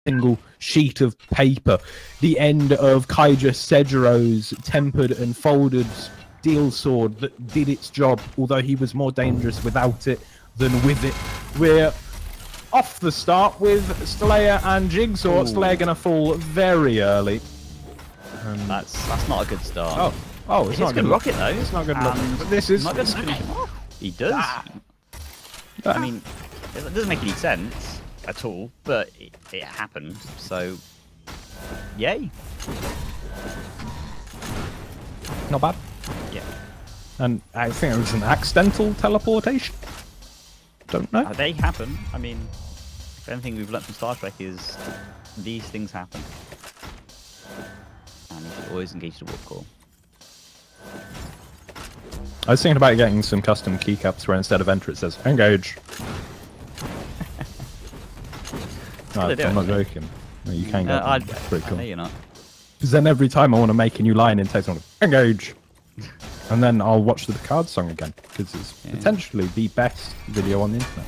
single sheet of paper. The end of Kaija Sejiro's tempered and folded steel sword that did its job, although he was more dangerous without it than with it. We're off the start with Stlaya and Jigsaw. Stlaya gonna fall very early. That's not a good start. Oh, it's not a good rocket though. It's not good luck. But this is not good finish him off. He does. I mean, it doesn't make any sense at all, but it happened. So, yay. Not bad. Yeah. And I think it was an accidental teleportation. Don't know. They happen. I mean, if anything we've learned from Star Trek is these things happen. And you should always engage the warp core. I was thinking about getting some custom keycaps where instead of enter it says engage. No, I'm not joking. No, you can get them. Pretty cool. I know you're not. Because then every time I want to make a new line in text, I'm like, engage. And then I'll watch the Picard song again, because it's potentially the best video on the internet.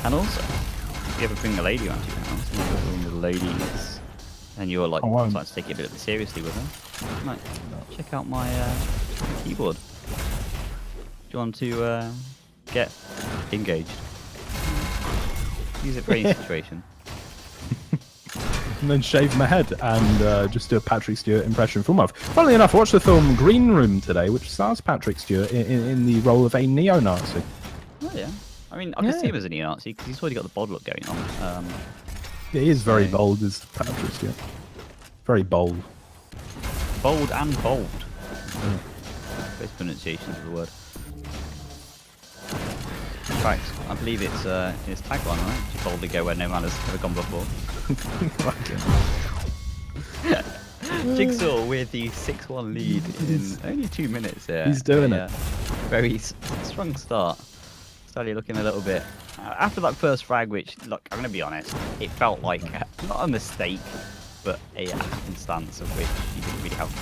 And also, if you ever bring a lady around your house, and you're bringing the ladies, and you're like starting to take it a bit seriously with her, you might check out my keyboard. Do you want to get engaged? Use it for any situation. And then shave my head and just do a Patrick Stewart impression from off. Funnily enough, I watched the film Green Room today, which stars Patrick Stewart in the role of a neo-Nazi. Oh yeah, I mean, I can see him as a neo-Nazi because he's already got the bod look going on. He is very bold, as Patrick Stewart. Very bold. Bold and bold. Yeah. Both pronunciations of the word. In fact, I believe it's in his tagline, right? To boldly go where no man has ever gone before. Jigsaw with the 6-1 lead in only 2 minutes here. He's doing it. Very strong start. Stlaya looking a little bit... after that first frag, which, look, I'm going to be honest, it felt like, not a mistake, but a happenstance of which he didn't really have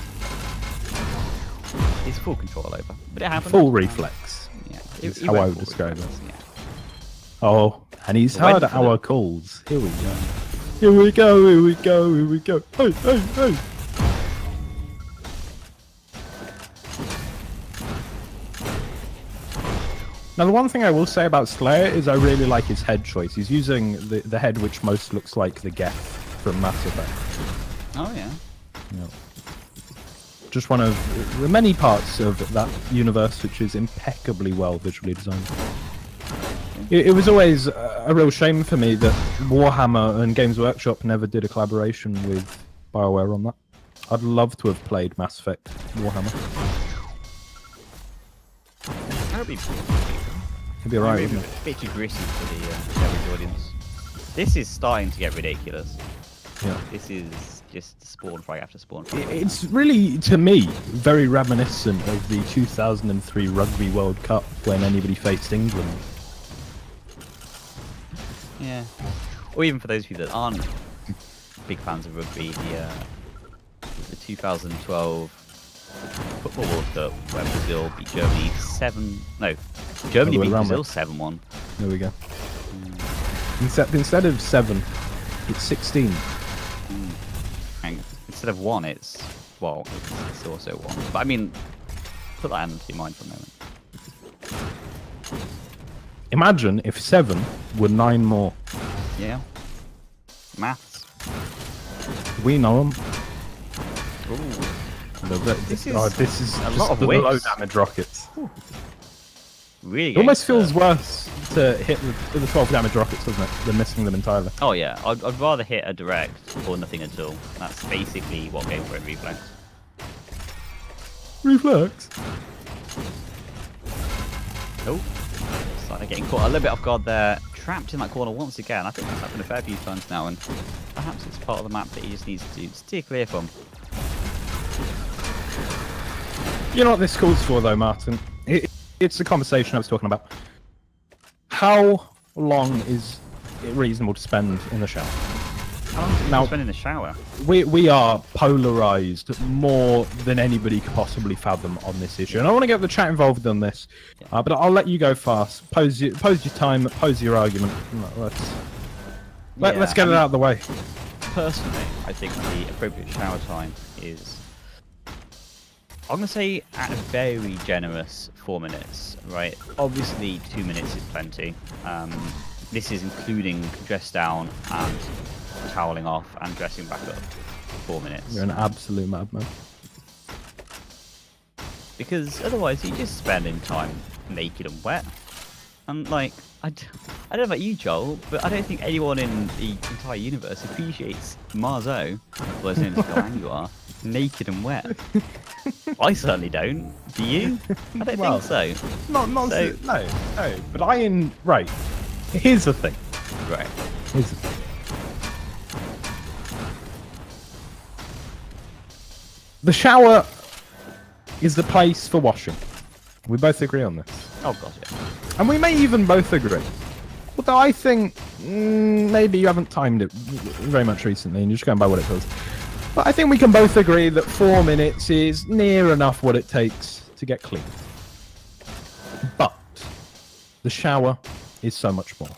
his full control over. But it happened. Full reflex. Yeah, is how I would describe it. Yeah. Oh, and he's heard our calls. Here we go. Here we go, here we go, here we go. Hey, hey, hey. Now, the one thing I will say about Stlaya is I really like his head choice. He's using the head which most looks like the Geth from Mass Effect. Oh, yeah. Just one of the many parts of that universe which is impeccably well visually designed. It was always a real shame for me that Warhammer and Games Workshop never did a collaboration with BioWare on that. I'd love to have played Mass Effect Warhammer. That'd be alright, wouldn't it? A bit too gritty for the average audience. This is starting to get ridiculous. Yeah. This is just spawn frag after spawn frag. It's really, to me, very reminiscent of the 2003 Rugby World Cup when anybody faced England. Yeah. Or even for those of you that aren't big fans of rugby, the 2012 Football World Cup where Brazil beat Germany Germany beat Brazil 7-1. There we go. Instead of 7, it's 16. And instead of 1, it's also 1. But I mean, put that into your mind for a moment. Imagine if 7 were 9 more. Yeah. Maths. We know them. Ooh. This is a just lot of the whips. low damage rockets. Really? It almost feels worse to hit the 12 damage rockets, doesn't it, than missing them entirely. Oh yeah, I'd rather hit a direct or nothing at all. That's basically what Game for it reflex. Reflex? Nope. Started getting caught a little bit off guard there. Trapped in that corner once again. I think that's happened a fair few times now, and perhaps it's part of the map that he just needs to steer clear from. You know what this calls for, though, Martin? It's the conversation I was talking about. How long is it reasonable to spend in the shower? How long do you spend in the shower? We are polarised more than anybody could possibly fathom on this issue, and I want to get the chat involved on this. But I'll let you go fast. Pose your time. Pose your argument. Let's get it out of the way. Personally, I think the appropriate shower time is, I'm going to say, at a very generous 4 minutes, right? Obviously, 2 minutes is plenty. This is including dress down and toweling off and dressing back up. 4 minutes. You're an absolute madman. Because otherwise, you're just spending time naked and wet. And like, I don't know about you, Joel, but I don't think anyone in the entire universe appreciates Marzo, otherwise known as Galangua, naked and wet. I certainly don't. Do you? I don't think so. No. But right. Here's the thing. Right. Here's the thing. The shower is the place for washing. We both agree on this. Oh god, yeah. And we may even both agree. Although I think maybe you haven't timed it very much recently and you're just going by what it feels. But I think we can both agree that 4 minutes is near enough what it takes to get clean. But the shower is so much more.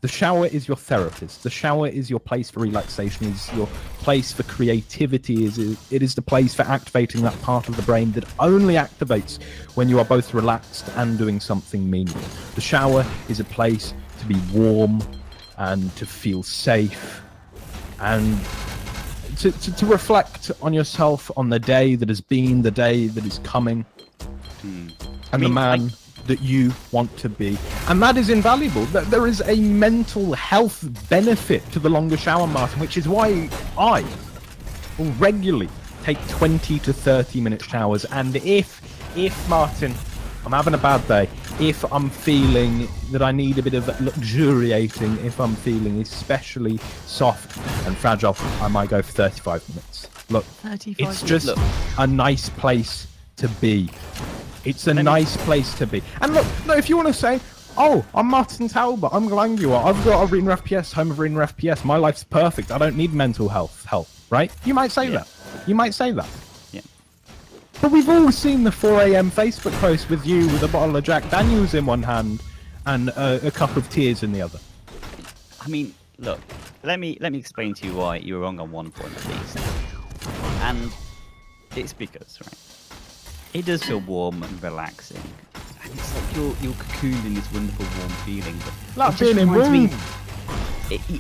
The shower is your therapist. The shower is your place for relaxation. Is your place for creativity. It is the place for activating that part of the brain that only activates when you are both relaxed and doing something meaningful. The shower is a place to be warm and to feel safe and to reflect on yourself, on the day that has been, the day that is coming, and the man that you want to be. And that is invaluable. There is a mental health benefit to the longer shower, Martin, which is why I will regularly take 20 to 30 minute showers. And if Martin, I'm having a bad day, if I'm feeling that I need a bit of luxuriating, if I'm feeling especially soft and fragile, I might go for 35 minutes. Look, it's just a nice place to be. It's a nice place to be. And look, no, if you want to say, oh, I'm Martin Talbot, I'm Galangua, I've got Arena FPS, home of Arena FPS, my life's perfect, I don't need mental health help, right? You might say that. You might say that. Yeah. But we've all seen the 4 AM Facebook post with you with a bottle of Jack Daniels in one hand and a cup of tears in the other. I mean, look, let me explain to you why you were wrong on one point at least. And it's because, right? It does feel warm and relaxing. And it's like you're cocooned in this wonderful warm feeling. Like being in room.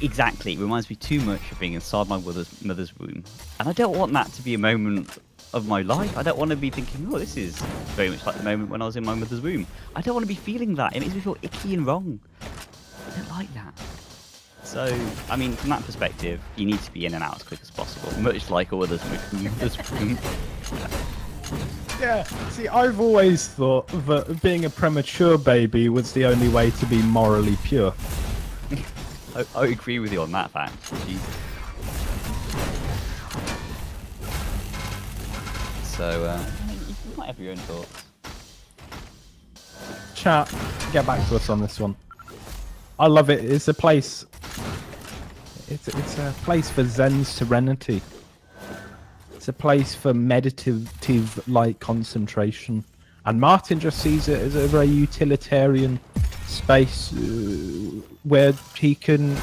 Exactly. It reminds me too much of being inside my mother's womb. And I don't want that to be a moment of my life. I don't want to be thinking, oh, this is very much like the moment when I was in my mother's womb. I don't want to be feeling that. It makes me feel icky and wrong. I don't like that. So, I mean, from that perspective, you need to be in and out as quick as possible. Much like all others in this room. Yeah, see, I've always thought that being a premature baby was the only way to be morally pure. I agree with you on that fact. Jeez. So, you might have your own thoughts. Chat, get back to us on this one. I love it. It's a place. It's a place for Zen serenity. It's a place for meditative-like concentration. And Martin just sees it as a very utilitarian space where he can,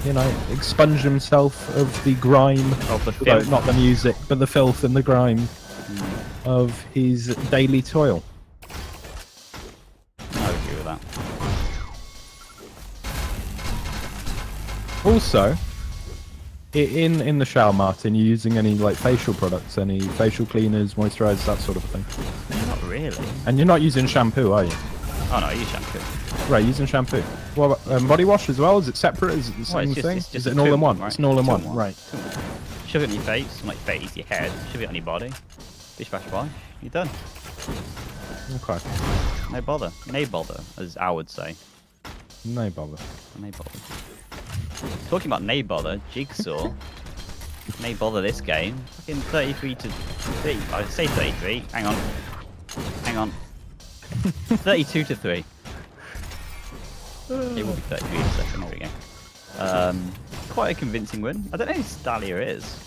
you know, expunge himself of the grime, of the filth. Not the music, but the filth and the grime of his daily toil. I agree with that. Also, in the shower, Martin, you using any like facial products, any facial cleaners, moisturizers, that sort of thing? Not really. And you're not using shampoo, are you? Oh no, I use shampoo. Right, using shampoo. What about body wash as well? Is it separate? Is it the same thing? It's just is it an all-in-one? Right? It's an all-in-one, right? Shove it on your face, not your face, your head. Shove it on your body. Bish bash bosh. You're done. Okay. No bother. No bother, as I would say. No bother. No bother. Talking about no bother, Jigsaw. No bother this game. Fucking 33 to 3. I would say 33. Hang on. Hang on. 32 to 3. It will be 33 in a second. There we go. Quite a convincing win. I don't know who Stlaya is.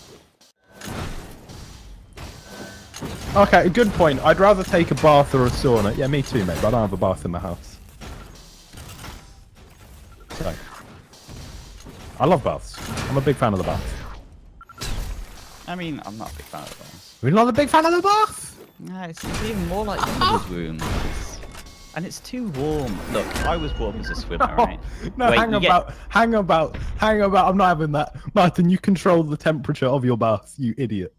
Okay, good point. I'd rather take a bath or a sauna. Yeah, me too, mate, but I don't have a bath in my house. So, I love baths. I'm a big fan of the bath. I mean, I'm not a big fan of the baths. You're not a big fan of the bath? No, it's even more like Yoda's room. And it's too warm. Look, I was warm as a swimmer, right? No, Wait, hang about. I'm not having that. Martin, you control the temperature of your bath, you idiot.